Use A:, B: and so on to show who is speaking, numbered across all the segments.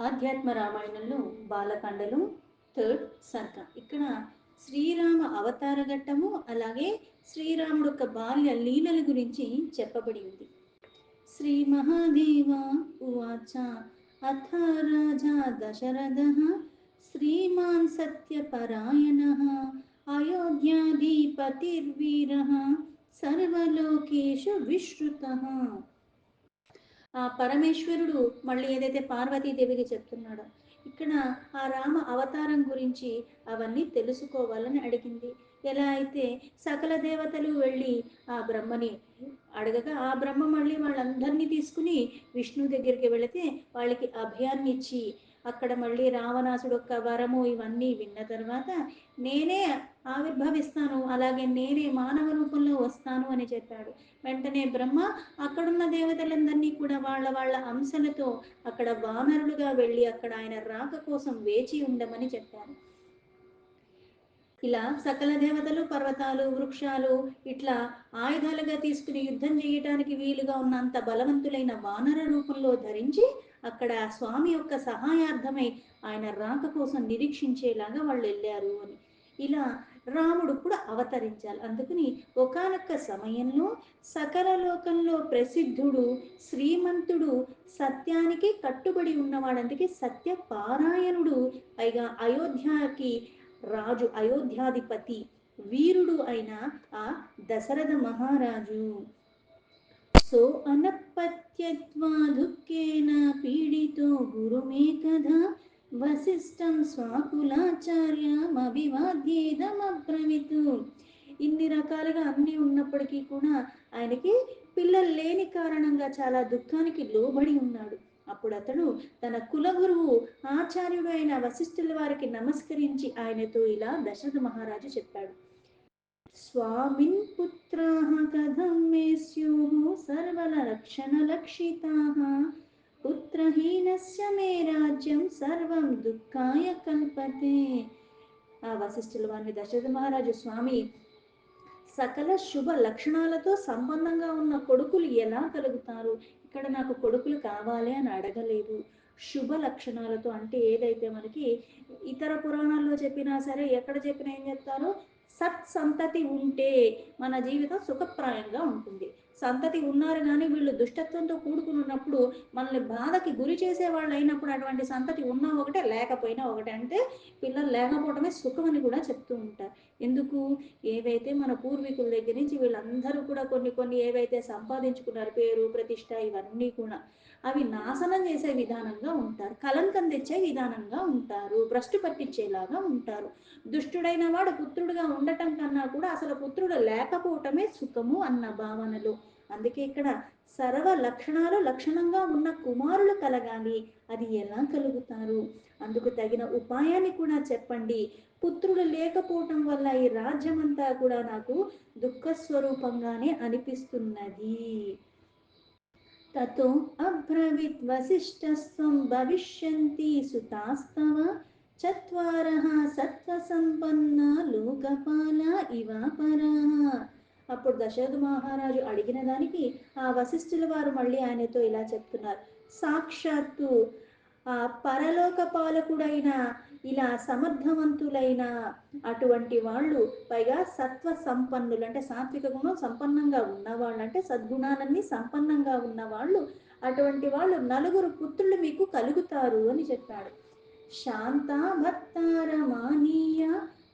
A: ఆధ్యాత్మ రామాయణంలో బాలకాండలో థర్డ్ సర్గ. ఇక్కడ శ్రీరామ అవతార ఘట్టము, అలాగే శ్రీరాముడు యొక్క బాల్య లీలల గురించి చెప్పబడి ఉంది. శ్రీ మహాదేవ ఉవాచ అథ రాజా దశరథ శ్రీమాన్ సత్యపరాయణ అయోధ్యాధిపతిర్వీర సర్వలోకేషు విశ్రుత. ఆ పరమేశ్వరుడు మళ్ళీ ఏదైతే పార్వతీదేవికి చెప్తున్నాడో ఇక్కడ ఆ రామ అవతారం గురించి అవన్నీ తెలుసుకోవాలని అడిగింది. ఎలా అయితే సకల దేవతలు వెళ్ళి ఆ బ్రహ్మని అడగగా ఆ బ్రహ్మ మళ్ళీ వాళ్ళందరినీ తీసుకుని విష్ణు దగ్గరికి వెళితే వాళ్ళకి అభయాన్ని ఇచ్చి అక్కడ మళ్ళీ రావణాసుడు యొక్క వరము ఇవన్నీ విన్న తర్వాత నేనే ఆవిర్భవిస్తాను, అలాగే నేనే మానవ రూపంలో వస్తాను అని చెప్పాడు. వెంటనే బ్రహ్మ అక్కడున్న దేవతలందరినీ కూడా వాళ్ళ వాళ్ళ అంశలతో అక్కడ వానరులుగా వెళ్ళి అక్కడ ఆయన రాక కోసం వేచి ఉండమని చెప్పారు. ఇలా సకల దేవతలు, పర్వతాలు, వృక్షాలు ఇట్లా ఆయుధాలుగా తీసుకుని యుద్ధం చేయటానికి వీలుగా ఉన్నంత బలవంతులైన వానర రూపంలో ధరించి అక్కడ స్వామి యొక్క సహాయార్థమై ఆయన రాక కోసం నిరీక్షించేలాగా వాళ్ళు వెళ్ళారు అని. ఇలా రాముడు కూడా అవతరించాలి. అందుకని ఒకానొక సమయంలో సకల లోకంలో ప్రసిద్ధుడు, శ్రీమంతుడు, సత్యానికి కట్టుబడి ఉన్నవాడు, అందుకే సత్య పారాయణుడు, పైగా అయోధ్యకి రాజు, అయోధ్యాధిపతి, వీరుడు అయిన ఆ దశరథ మహారాజు. సో అనపత్యత్వా దుఃఖేన పీడితో గురుమేకధా వశిష్టం స్వాకులాచార్యమభివాద్యేదమబ్రవీతు. ఇన్ని రకాలుగా అన్నీ ఉన్నప్పటికీ కూడా ఆయనకి పిల్లలు లేని కారణంగా చాలా దుఃఖానికి లోబడి ఉన్నాడు. అప్పుడు అతడు తన కులగురువు ఆచార్యుడు అయిన వశిష్ఠుల వారికి నమస్కరించి ఆయనతో ఇలా దశరథ మహారాజు చెప్పాడు. స్వామిన్ పుత్రాః కథం మే స్యుః సర్వలక్షణలక్షితాః పుత్రహీనస్య మే రాజ్యం సర్వం దుఃఖాయ కల్పతే. ఆ వశిష్ఠుల వారిని దశరథ మహారాజు, స్వామి సకల శుభ లక్షణాలతో సంపన్నంగా ఉన్న కొడుకులు ఎలా కలుగుతారు? ఇక్కడ నాకు కొడుకులు కావాలి అని అడగలేదు. శుభ లక్షణాలతో అంటే ఏదైతే మనకి ఇతర పురాణాల్లో చెప్పినా సరే, ఎక్కడ చెప్పినా ఏం చెప్తారు? సత్ సంతతి ఉంటే మన జీవితం సుఖప్రాయంగా ఉంటుంది. సంతతి ఉన్నారు కానీ వీళ్ళు దుష్టత్వంతో కూడుకుని ఉన్నప్పుడు, మనల్ని బాధకి గురి చేసే వాళ్ళు అయినప్పుడు అటువంటి సంతతి ఉన్నా ఒకటే, లేకపోయినా ఒకటే. అంటే పిల్లలు లేకపోవడమే సుఖం అని కూడా చెప్తూ ఉంటారు. ఎందుకు? ఏవైతే మన పూర్వీకుల దగ్గర నుంచి వీళ్ళందరూ కూడా కొన్ని కొన్ని ఏవైతే సంపాదించుకున్నారు, పేరు ప్రతిష్ట ఇవన్నీ కూడా, అవి నాశనం చేసే విధానంగా ఉంటారు, కలంకం తెచ్చే విధానంగా ఉంటారు, భ్రష్టు పట్టించేలాగా ఉంటారు. దుష్టుడైన వాడు పుత్రుడుగా ఉండటం కన్నా కూడా అసలు పుత్రుడు లేకపోవటమే సుఖము అన్న భావనలు. అందుకే ఇక్కడ సర్వ లక్షణాలు లక్షణంగా ఉన్న కుమారులు కలగాలి. అది ఎలా కలుగుతారు? అందుకు తగిన ఉపాయాన్ని కూడా చెప్పండి. పుత్రుడు లేకపోవటం వల్ల ఈ రాజ్యం అంతా కూడా నాకు దుఃఖ స్వరూపంగానే అనిపిస్తున్నది. తతో అబ్రవీత్ వశిష్ఠస్వం భవిష్యంతి సుతాస్తవ చత్వారః సత్వసంపన్న లోకపాల ఇవ పరాః. అప్పుడు దశరథ మహారాజు అడిగిన దానికి ఆ వశిష్ఠుల వారు మళ్ళీ ఆయనతో ఇలా చెప్తున్నారు. సాక్షాత్తు ఆ పరలోక పాలకుడైన ఇలా సమర్థవంతులైన అటువంటి వాళ్ళు, పైగా సత్వ సంపన్నులు అంటే సాత్విక గుణం సంపన్నంగా ఉన్నవాళ్ళు, అంటే సద్గుణాలన్నీ సంపన్నంగా ఉన్నవాళ్ళు, అటువంటి వాళ్ళు నలుగురు పుత్రులు మీకు కలుగుతారు అని చెప్పాడు. శాంత భర్తారమానీయ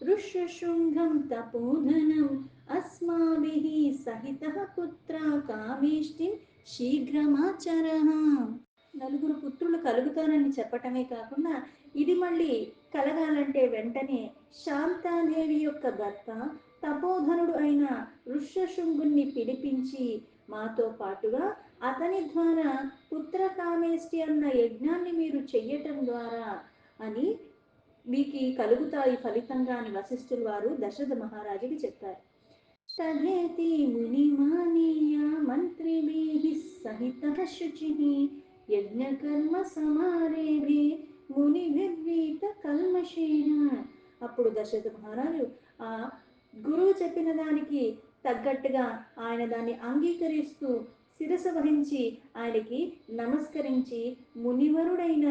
A: ఋష్యశృంగం తపోధనం అస్మాభిః సహితః పుత్ర కామేష్టిం శీఘ్రమాచరః. నలుగురు పుత్రులు కలుగుతారని చెప్పటమే కాకుండా ఇది మళ్ళీ కలగాలంటే వెంటనే శాంతాదేవి యొక్క భర్త తపోధనుడు అయిన ఋష్యశృంగుణ్ణి పిలిపించి మాతో పాటుగా అతని ద్వారా పుత్రకామేష్టి అన్న యజ్ఞాన్ని మీరు చెయ్యటం ద్వారా అని మీకు కలుగుతాయి ఫలితంగా అని వశిష్ఠులు వారు దశరథ మహారాజుకి చెప్పారు. తథేతి మునిమానీయ మంత్రిభిః సహితః శుచిః యజ్ఞకర్మ సమారేభే మునిభిర్వీత కల్మషేన. అప్పుడు దశరథ మహారాజు ఆ గురువు చెప్పిన దానికి తగ్గట్టుగా ఆయన దాన్ని అంగీకరిస్తూ శిరస వహించి ఆయనకి నమస్కరించి మునివరుడైన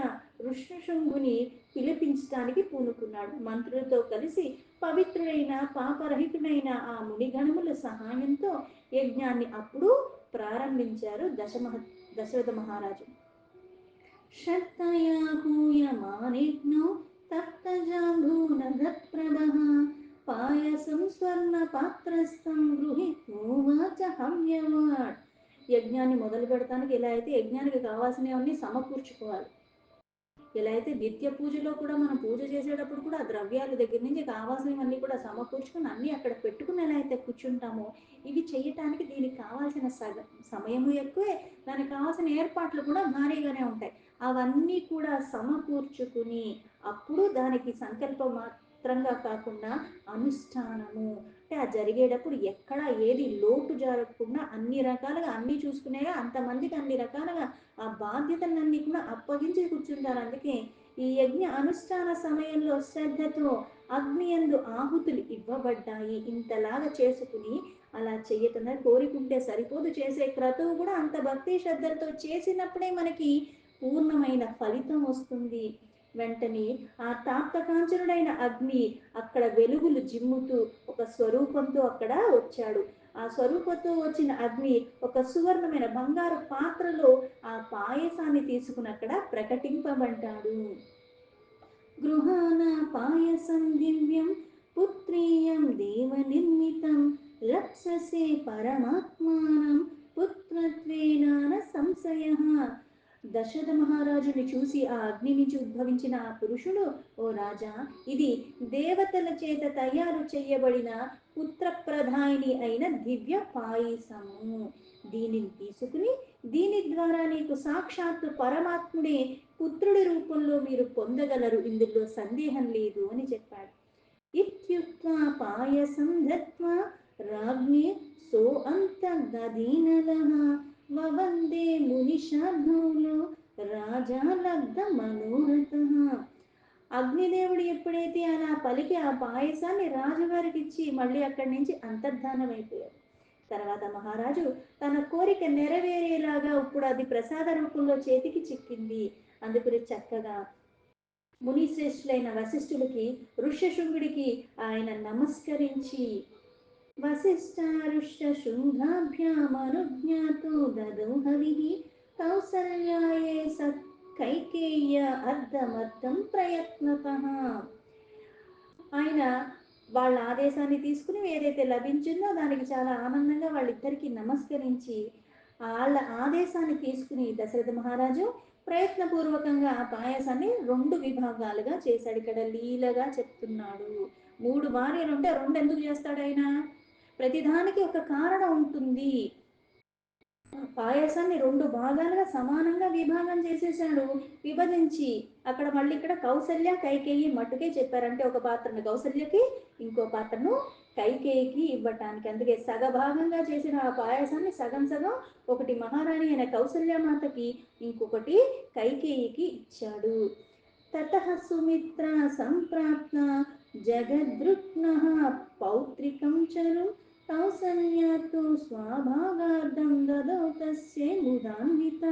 A: ఋష్యశృంగుని పిలిపించడానికి పూనుకున్నాడు. మంత్రులతో కలిసి పవిత్రుడైన పాపరహితుడైన ఆ మునిగణముల సహాయంతో యజ్ఞాన్ని అప్పుడు ప్రారంభించారు దశరథ మహారాజు. శ్రద్ధయా హూయమానిఘ్నో తప్తజాంబూనగప్రభః పాయసం స్వర్ణపాత్రస్థం గృహీత్వోవాచ హవ్యవాట్. యజ్ఞాన్ని మొదలు పెడతానికి ఎలా అయితే యజ్ఞానికి కావాల్సినవన్నీ సమకూర్చుకోవాలి, ఎలా అయితే నిత్య పూజలో కూడా మనం పూజ చేసేటప్పుడు కూడా ఆ ద్రవ్యాల దగ్గర నుంచి కావాల్సినవన్నీ కూడా సమకూర్చుకుని అన్నీ అక్కడ పెట్టుకుని ఎలా అయితే కూర్చుంటామో, ఇవి చేయటానికి దీనికి కావాల్సిన సమయము ఎక్కువే, దానికి కావాల్సిన ఏర్పాట్లు కూడా భారీగానే ఉంటాయి. అవన్నీ కూడా సమకూర్చుకుని అప్పుడు దానికి సంకల్పం మాత్రంగా కాకుండా అనుష్ఠానము అంటే ఆ జరిగేటప్పుడు ఎక్కడ ఏది లోటు జరగకుండా అన్ని రకాలుగా అన్నీ చూసుకునేగా అంతమందికి అన్ని రకాలుగా ఆ బాధ్యతలన్నీ కూడా అప్పగించి కూర్చుంటారు. అందుకే ఈ యజ్ఞ అనుష్ఠాన సమయంలో శ్రద్ధతో అగ్ని యందు ఆహుతులు ఇవ్వబడ్డాయి. ఇంతలాగా చేసుకుని అలా చెయ్యటం కోరికుంటే సరిపోదు, చేసే క్రతువు కూడా అంత భక్తి శ్రద్ధలతో చేసినప్పుడే మనకి పూర్ణమైన ఫలితం వస్తుంది. వెంటనే ఆ తాప్తకాంచనుడైన అగ్ని అక్కడ వెలుగులు జిమ్ముతూ ఒక స్వరూపంతో అక్కడ వచ్చాడు. ఆ స్వరూపంతో వచ్చిన అగ్ని ఒక సువర్ణమైన బంగారు పాత్రలో ఆ పాయసాన్ని తీసుకుని అక్కడ ప్రకటింపబడ్డాడు. గృహాన పాయసం దివ్యం పుత్రీయం దేవ నిర్మితం లప్ససే పరమాత్మానం పుత్రత్వేన సంశయః. దశరథ మహారాజుని చూసి ఆ అగ్ని నుంచి ఉద్భవించిన ఆ పురుషుడు, ఓ రాజా, ఇది దేవతల చేత తయారు చేయబడిన పుత్రప్రధాయిని అయిన దివ్య పాయసము. దీనిని తీసుకుని దీని ద్వారా నీకు సాక్షాత్తు పరమాత్ముడే పుత్రుడి రూపంలో మీరు పొందగలరు, ఇందులో సందేహం లేదు అని చెప్పాడు. ఇత్యుక్త్వా పాయసం దత్వా రాజ్ఞే సో అంతర్దధీనలః వవందే మునిశార్దూలో రాజా లబ్ధ మనోరథః. అగ్నిదేవుడు ఎప్పుడైతే అలా పలికి ఆ పాయసాన్ని రాజుగారికి ఇచ్చి మళ్ళీ అక్కడి నుంచి అంతర్ధానం అయిపోయారు. తర్వాత మహారాజు తన కోరిక నెరవేరేలాగా ఇప్పుడు అది ప్రసాద రూపంలో చేతికి చిక్కింది. అందుకని చక్కగా మునిశ్రేష్ఠులైన వశిష్ఠుడికి ఋష్యశృంగుడికి ఆయన నమస్కరించి వశిష్ఠారుష్యశృంగాభ్యామనుజ్ఞాతో దదౌ హవిః కౌసల్యాయే కైకేయ్య అర్ధమర్థం ప్రయత్నతః. ఆయన వాళ్ళ ఆదేశాన్ని తీసుకుని ఏదైతే లభించిందో దానికి చాలా ఆనందంగా వాళ్ళిద్దరికీ నమస్కరించి వాళ్ళ ఆదేశాన్ని తీసుకుని దశరథ మహారాజు ప్రయత్నపూర్వకంగా ఆ పాయసాన్ని 2 విభాగాలుగా చేశాడు. ఇక్కడ లీలగా చెప్తున్నాడు. 3 భార్యలు ఉంటే 2 ఎందుకు చేస్తాడు ఆయన? ప్రతిదానికి ఒక కారణం ఉంటుంది. పాయసాన్ని 2 భాగాలుగా సమానంగా విభాగం చేసేసాడు, విభజించి. అక్కడ మళ్ళీ ఇక్కడ కౌసల్య కైకేయి మట్టుకే చెప్పారంటే ఒక పాత్రను కౌసల్యకి ఇంకో పాత్రను కైకేయికి ఇవ్వటానికి. అందుకే సగభాగంగా చేసిన ఆ పాయసాన్ని సగం సగం ఒకటి మహారాణి అయిన కౌసల్యమాతకి, ఇంకొకటి కైకేయికి ఇచ్చాడు. తతః సుమిత్ర సంప్రాప్త జగద్రుక్నః పౌత్రికం చరు కౌసల్యాతు స్వభాగార్థం దదౌ తస్యై ముదాన్విత.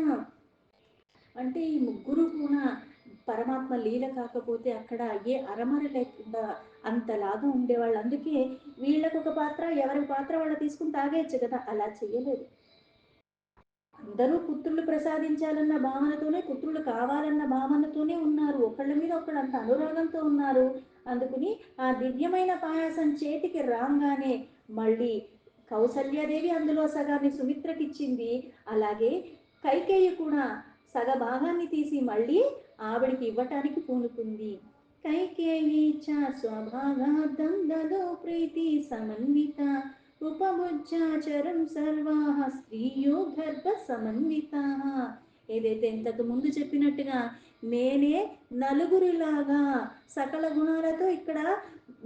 A: అంటే ఈ ముగ్గురు కూడా పరమాత్మ లీల కాకపోతే అక్కడ ఏ అరమర లేకుండా అంతలాగా ఉండేవాళ్ళు. అందుకే వీళ్ళకు ఒక పాత్ర, ఎవరి పాత్ర వాళ్ళు తీసుకుని తాగేయచ్చు కదా, అలా చేయలేదు. అందరూ పుత్రులు ప్రసాదించాలన్న భావనతోనే, పుత్రులు కావాలన్న భావనతోనే ఉన్నారు. ఒకళ్ళ మీద ఒకళ్ళు అంత అనురాగంతో ఉన్నారు. అందుకుని ఆ దివ్యమైన పాయసం చేతికి రాగానే మళ్ళీ కౌసల్యాదేవి అందులో సగాన్ని సుమిత్రకి ఇచ్చింది. అలాగే కైకేయి కూడా సగ భాగాన్ని తీసి మళ్ళీ ఆవిడికి ఇవ్వటానికి పూనుకుంది. కైకేయీ చ స్వభాగార్థం దదో ప్రీతి సమన్విత ఉపభుజ్యాచరం సర్వాః స్త్రీయో గర్భ సమన్వితాః. ఏదైతే ఇంతకు ముందు చెప్పినట్టుగా నేనే నలుగురిలాగా సకల గుణాలతో ఇక్కడ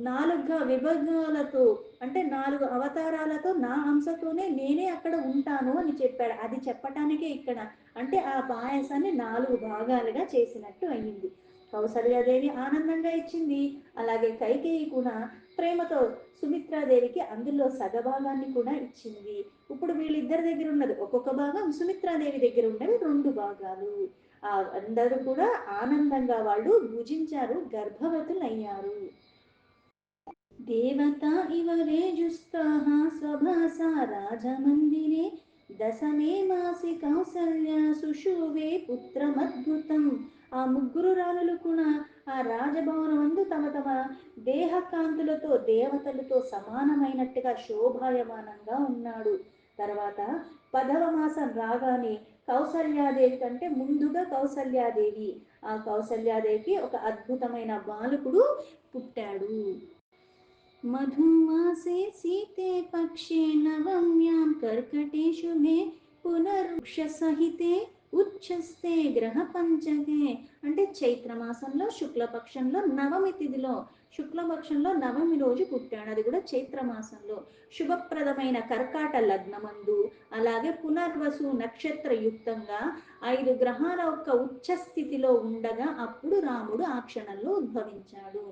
A: 4 విభాగాలతో అంటే 4 అవతారాలతో నా అంశతోనే నేనే అక్కడ ఉంటాను అని చెప్పాడు. అది చెప్పటానికే ఇక్కడ అంటే ఆ పాయసాన్ని 4 భాగాలుగా చేసినట్టు అయింది. కౌసల్యాదేవి ఆనందంగా ఇచ్చింది, అలాగే కైకేయి కూడా ప్రేమతో సుమిత్రాదేవికి అందులో సగభాగాన్ని కూడా ఇచ్చింది. ఇప్పుడు వీళ్ళిద్దరి దగ్గర ఉన్నది ఒక్కొక్క భాగం, సుమిత్రాదేవి దగ్గర ఉన్నవి 2 భాగాలు. అందరూ కూడా ఆనందంగా వాళ్ళు భుజించారు, గర్భవతులయ్యారు. దేవతా ఇవ రేజుస్తాః స్వభాసా రాజమందిరే దశమే మాసి కౌసల్య సుషువే పుత్రమద్భుతం. ఆ ముగ్గురు రాణులు కూడా ఆ రాజభవనమందు తమ తమ దేహకాంతులతో దేవతలతో సమానమైనట్టుగా శోభాయమానంగా ఉన్నాడు. తర్వాత 10వ మాసం రాగానే కౌసల్యాదేవి కంటే ముందుగా కౌసల్యాదేవి, ఆ కౌసల్యాదేవికి ఒక అద్భుతమైన బాలకుడు పుట్టాడు. మధుమాసే సీతే పక్షే నవమ్యాం కర్కటే శుభే పునరుక్ష సహితే ఉచ్ఛస్తే గ్రహ పంచకే. అంటే చైత్రమాసంలో శుక్లపక్షంలో నవమి తిథిలో, శుక్లపక్షంలో నవమి రోజు పుట్టాడు. అది కూడా చైత్రమాసంలో శుభప్రదమైన కర్కాట లగ్నమందు, అలాగే పునర్వసు నక్షత్ర యుక్తంగా 5 గ్రహాల యొక్క ఉచ్చ స్థితిలో ఉండగా అప్పుడు రాముడు ఆ క్షణంలో ఉద్భవించాడు.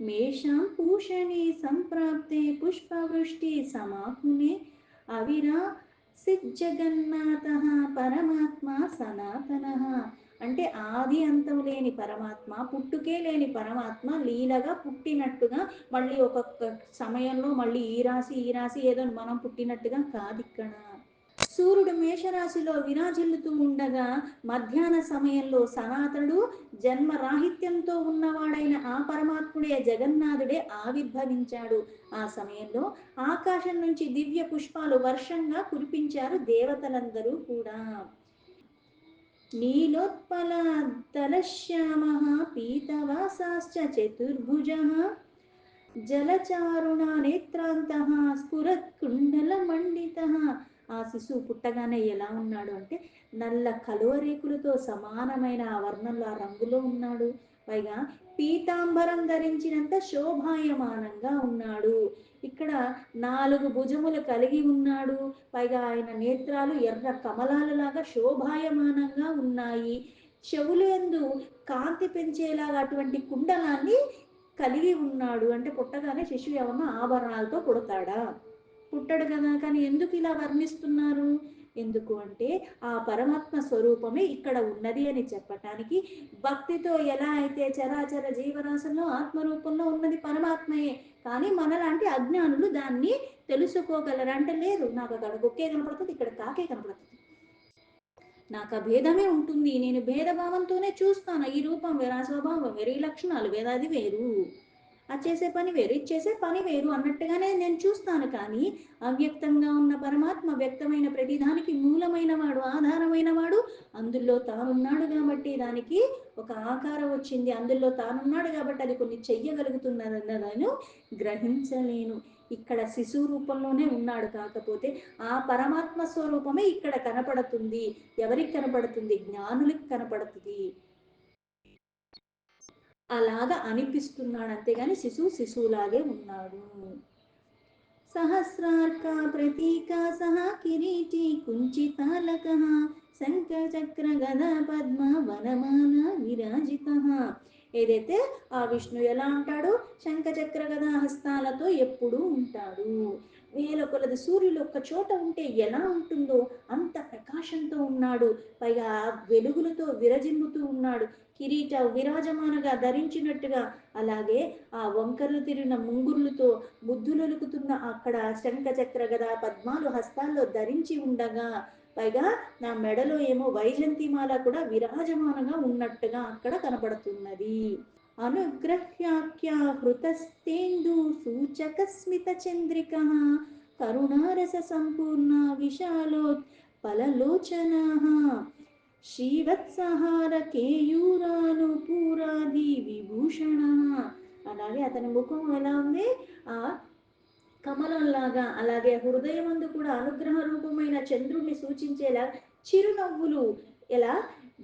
A: మేషాం పూషణే సంప్రాప్తే పుష్పవృష్టి సమాకులే అవిరా సిజ్జగన్నాథ పరమాత్మ సనాతన. అంటే ఆది అంతం లేని పరమాత్మ, పుట్టుకే లేని పరమాత్మ లీలగా పుట్టినట్టుగా, మళ్ళీ ఒక్కొక్క సమయంలో మళ్ళీ ఈ రాశి ఏదో మనం పుట్టినట్టుగా కాదు ఇక్కడ. సూర్యుడు మేషరాశిలో విరాజిల్లుతూ ఉండగా మధ్యాహ్న సమయంలో సనాతనుడు జన్మరాహిత్యంతో ఉన్నవాడైన ఆ పరమాత్ముడే జగన్నాథుడే ఆవిర్భవించాడు. ఆ సమయంలో ఆకాశం నుంచి దివ్య పుష్పాలు వర్షంగా కురిపించారు దేవతలందరూ కూడా. నీలోత్పలదలశ్యామః పీతవాసాశ్చ చతుర్భుజః జలచారుణ నేత్రాంతః స్ఫురత్కుండలమండితః. ఆ శిశువు పుట్టగానే ఎలా ఉన్నాడు అంటే నల్ల కలువరేకులతో సమానమైన ఆ వర్ణంలో, ఆ రంగులో ఉన్నాడు. పైగా పీతాంబరం ధరించినంత శోభాయమానంగా ఉన్నాడు. ఇక్కడ 4 భుజములు కలిగి ఉన్నాడు. పైగా ఆయన నేత్రాలు ఎర్ర కమలాలలాగా శోభాయమానంగా ఉన్నాయి. చెవులందు కాంతి పెంచేలాగా అటువంటి కుండలాన్ని కలిగి ఉన్నాడు. అంటే పుట్టగానే శిశువు ఏమన్నా ఆభరణాలతో పుడతాడా? పుట్టడు కదా. కానీ ఎందుకు ఇలా వర్ణిస్తున్నారు? ఎందుకు అంటే ఆ పరమాత్మ స్వరూపమే ఇక్కడ ఉన్నది అని చెప్పటానికి. భక్తితో ఎలా అయితే చరాచర జీవరాశంలో ఆత్మరూపంలో ఉన్నది పరమాత్మయే, కానీ మనలాంటి అజ్ఞానులు దాన్ని తెలుసుకోగలరు అంటే లేదు. నాకు అక్కడ కుక్కే కనపడుతుంది, ఇక్కడ కాకే కనపడుతుంది, నాకు ఆ భేదమే ఉంటుంది, నేను భేదభావంతోనే చూస్తాను. ఈ రూపం వేరు, ఆ స్వభావం వేరు, ఈ లక్షణాలు వేరు, అది వేరు, అది చేసే పని వేరు, ఇది చేసే పని వేరు అన్నట్టుగానే నేను చూస్తాను. కానీ అవ్యక్తంగా ఉన్న పరమాత్మ వ్యక్తమైన ప్రతిదానికి మూలమైన వాడు, ఆధారమైన వాడు, అందులో తానున్నాడు కాబట్టి దానికి ఒక ఆకారం వచ్చింది, అందులో తానున్నాడు కాబట్టి అది కొన్ని చెయ్యగలుగుతున్నదన్నదాన్ని గ్రహించలేను. ఇక్కడ శిశువు రూపంలోనే ఉన్నాడు, కాకపోతే ఆ పరమాత్మ స్వరూపమే ఇక్కడ కనపడుతుంది. ఎవరికి కనపడుతుంది? జ్ఞానులకు కనపడుతుంది. అలాగా అనిపిస్తున్నాడు, అంతేగాని శిశువు శిశువులాగే ఉన్నాడు. సహస్రార్క ప్రతీకా సహ కిరీటి కుంచితాలక శంఖ చక్ర గదా పద్మ వనమాల విరాజిత. ఏదైతే ఆ విష్ణు ఎలా ఉంటాడు? శంఖ చక్ర గదా హస్తాలతో ఎప్పుడూ ఉంటాడు. వేల కొలది సూర్యులు ఒక్క చోట ఉంటే ఎలా ఉంటుందో అంత ప్రకాశంతో ఉన్నాడు. పైగా వెలుగులతో విరజిమ్ముతూ ఉన్నాడు, కిరీట విరాజమానగా ధరించినట్టుగా. అలాగే ఆ వంకరలు తిరిగిన ముంగురులతో బుద్ధులొలుకుతున్న అక్కడ శంఖ చక్ర గదా పద్మాలు హస్తాల్లో ధరించి ఉండగా, పైగా నా మెడలో ఏమో వైజంతిమాల కూడా విరాజమానంగా ఉన్నట్టుగా అక్కడ కనపడుతున్నది. అనుగ్రహ్యాఖ్యాహృతస్తేందు సూచక స్మిత చంద్రిక కరుణారస సంపూర్ణ విశాలోత్పలలోచనా శ్రీవత్సహార కేయూరానుపూరాధి విభూషణ. అలాగే అతని ముఖం ఎలా ఉంది? ఆ కమలంలాగా, అలాగే హృదయమందు కూడా అనుగ్రహ రూపమైన చంద్రుణ్ణి సూచించేలా చిరునవ్వులు ఎలా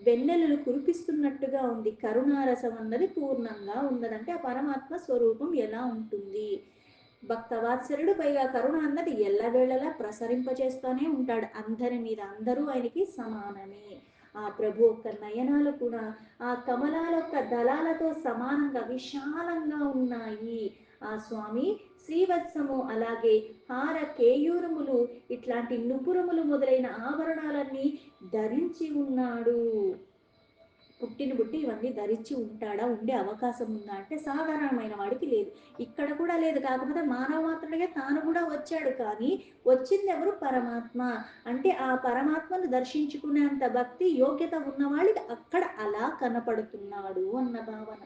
A: వెన్నెలలు కురిపిస్తున్నట్టుగా ఉంది. కరుణారసం అన్నది పూర్ణంగా ఉన్నదంటే ఆ పరమాత్మ స్వరూపం ఎలా ఉంటుంది? భక్తవాత్సల్యుడు, పైగా కరుణ అన్నది ఎల్లవేళలా ప్రసరింపచేస్తూనే ఉంటాడు అందరి మీద. అందరూ ఆయనకి సమానమే. ఆ ప్రభు యొక్క నయనాలు కూడా ఆ కమలాల యొక్క దళాలతో సమానంగా విశాలంగా ఉన్నాయి. ఆ స్వామి శ్రీవత్సము అలాగే హార కేయూరములు ఇట్లాంటి నుపురములు మొదలైన ఆభరణాలన్నీ ధరించి ఉన్నాడు. పుట్టిన బుట్టి ఇవన్నీ ధరించి ఉంటాడా, ఉండే అవకాశం ఉందా అంటే సాధారణమైన వాడికి లేదు. ఇక్కడ కూడా లేదు. కాకపోతే మానవ మాత్రుడిగా తాను కూడా వచ్చాడు. కానీ వచ్చింది ఎవరు? పరమాత్మ. అంటే ఆ పరమాత్మను దర్శించుకునేంత భక్తి యోగ్యత ఉన్నవాడికి అక్కడ అలా కనపడుతున్నాడు అన్న భావన.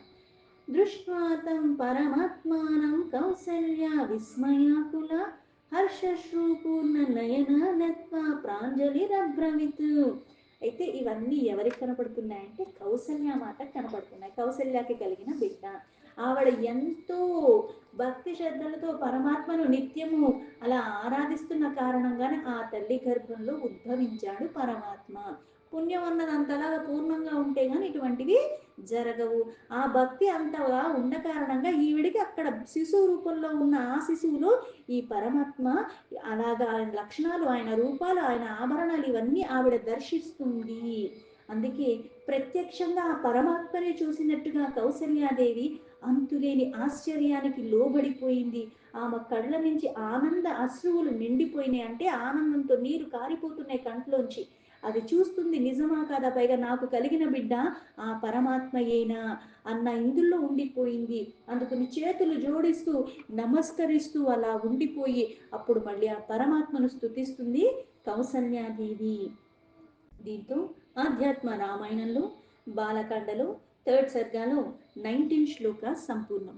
A: దృష్ట్వాతం పరమాత్మానం కౌసల్య విస్మయాకుల హర్షశ్రూపూర్ణ నయన నత్వా ప్రాంజలిరబ్రవిత్. అయితే ఇవన్నీ ఎవరికి కనపడుతున్నాయంటే కౌసల్య మాతకు కనపడుతున్నాయి. కౌసల్యకి కలిగిన బిడ్డ. ఆవిడ ఎంతో భక్తి శ్రద్ధలతో పరమాత్మను నిత్యము అలా ఆరాధిస్తున్న కారణంగానే ఆ తల్లి గర్భంలో ఉద్భవించాడు పరమాత్మ. పుణ్యం అన్నది పూర్ణంగా ఉంటే గాని ఇటువంటివి జరగవు. ఆ భక్తి అంతగా ఉన్న కారణంగా ఈవిడికి అక్కడ శిశువు రూపంలో ఉన్న ఆ శిశువులో ఈ పరమాత్మ అలాగా ఆయన లక్షణాలు, ఆయన రూపాలు, ఆయన ఆభరణాలు ఇవన్నీ ఆవిడ దర్శిస్తుంది. అందుకే ప్రత్యక్షంగా ఆ పరమాత్మనే చూసినట్టుగా కౌసల్యాదేవి అంతులేని ఆశ్చర్యానికి లోబడిపోయింది. ఆమె కళ్ళ నుంచి ఆనంద అశ్రువులు నిండిపోయినాయి. అంటే ఆనందంతో నీరు కారిపోతున్నాయి కంట్లోంచి. అది చూస్తుంది, నిజమా కాదా, పైగా నాకు కలిగిన బిడ్డ ఆ పరమాత్మయేనా అన్న ఇందులో ఉండిపోయింది. అందుకని చేతులు జోడిస్తూ నమస్కరిస్తూ అలా ఉండిపోయి అప్పుడు మళ్ళీ ఆ పరమాత్మను స్తుతిస్తుంది కౌసల్యాదేవి. దీంతో ఆధ్యాత్మ రామాయణంలో బాలకాండలో థర్డ్ సర్గాలో 19 శ్లోక సంపూర్ణం.